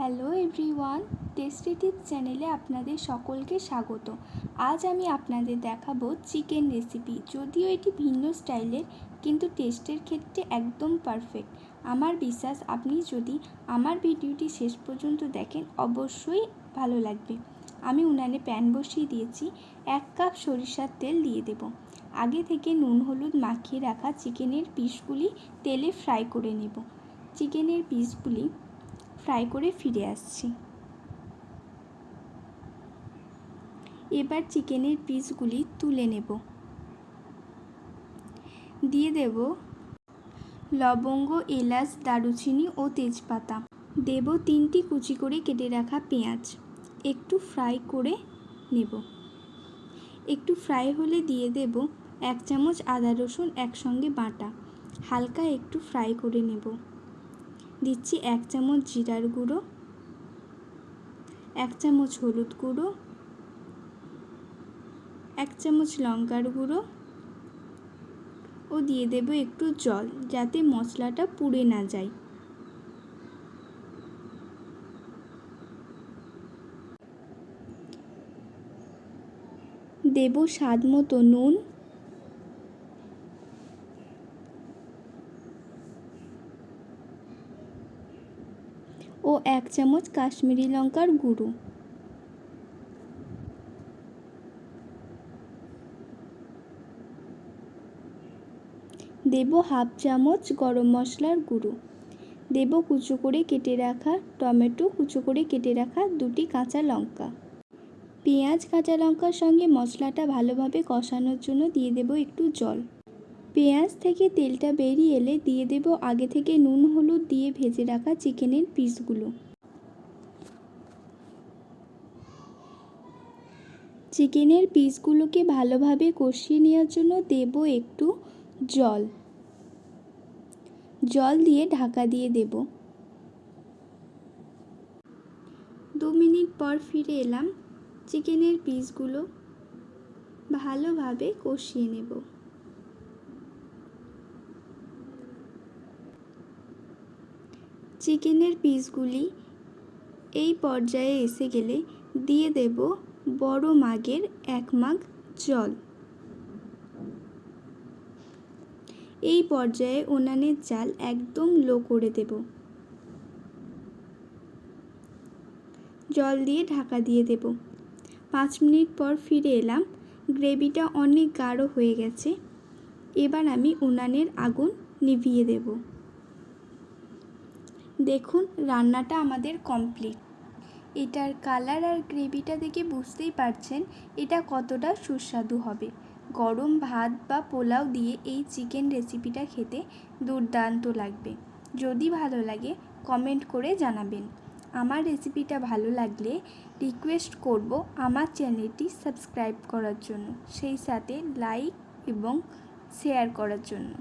Hello everyone, tasty tips চ্যানেলে আপনাদের সকলকে স্বাগত। আজ আমি আপনাদের দেখাবো চিকেন রেসিপি। যদিও এটি ভিন্ন স্টাইলের, কিন্তু টেস্টের ক্ষেত্রে একদম পারফেক্ট। আমার বিশ্বাস আপনি যদি আমার ভিডিওটি শেষ পর্যন্ত দেখেন অবশ্যই ভালো লাগবে। আমি উনানে প্যান বসিয়ে দিয়েছি, 1 কাপ সরিষার তেল দিয়ে দেব। আগে থেকে নুন হলুদ মাখিয়ে রাখা চিকেনের পিসগুলি তেলে ফ্রাই করে নেব। চিকেনের পিসগুলি ফ্রাই করে ফিরে আসছি। এবার চিকেনের পিসগুলি তুলে নেব। দিয়ে দেব লবঙ্গ, এলাচ, দারুচিনি ও তেজপাতা। দেব 3টি কুচি করে কেটে রাখা পেঁয়াজ। একটু ফ্রাই করে নেব। একটু ফ্রাই হলে দিয়ে দেব 1 চামচ আদা রসুন একসঙ্গে বাটা। হালকা একটু ফ্রাই করে নেব। দিচ্ছি 1 চামচ জিরার গুঁড়ো, 1 চামচ হলুদ গুঁড়ো, 1 চামচ লঙ্কার গুঁড়ো ও দিয়ে দেব একটু জল, যাতে মশলাটা পুড়ে না যায়। দেব স্বাদ মতো নুন, ও 1 চামচ কাশ্মীরি লঙ্কার গুঁড়ো। দেব হাফ চামচ গরম মশলার গুঁড়ো। দেব কুচো করে কেটে রাখা টমেটো, কুচো করে কেটে রাখা 2টি কাঁচা লঙ্কা। পেঁয়াজ কাঁচা লঙ্কার সঙ্গে মশলাটা ভালোভাবে কষানোর জন্য দিয়ে দেব একটু জল। পেঁয়াজ থেকে তেলটা বেরিয়ে এলে দিয়ে দেব আগে থেকে নুন হলুদ দিয়ে ভেজে রাখা চিকেনের পিসগুলো। চিকেনের পিসগুলোকে ভালোভাবে কষিয়ে নেওয়ার জন্য দেব একটু জল। জল দিয়ে ঢাকা দিয়ে দেব। 2 মিনিট পর ফিরে এলাম। চিকেনের পিসগুলো ভালোভাবে কষিয়ে নেব। চিকেনের পিসগুলি এই পর্যায়ে এসে গেলে দিয়ে দেব বড় মাগের 1 মাগ জল। এই পর্যায়ে উনানের জাল একদম লো করে দেব। জল দিয়ে ঢাকা দিয়ে দেব। 5 মিনিট পর ফিরে এলাম। গ্রেভিটা অনেক গাঢ় হয়ে গেছে। এবার আমি উনানের আগুন নিভিয়ে দেব। দেখুন, রান্নাটা আমাদের কমপ্লিট। এটার কালার আর গ্রেভিটা দেখে বুঝতেই পারছেন এটা কতটা সুস্বাদু হবে। গরম ভাত বা পোলাও দিয়ে এই চিকেন রেসিপিটা খেতে দুর্দান্ত লাগবে। যদি ভালো লাগে কমেন্ট করে জানাবেন। আমার রেসিপিটা ভালো লাগলে রিকোয়েস্ট করব আমার চ্যানেলটি সাবস্ক্রাইব করার জন্য, সেই সাথে লাইক এবং শেয়ার করার জন্য।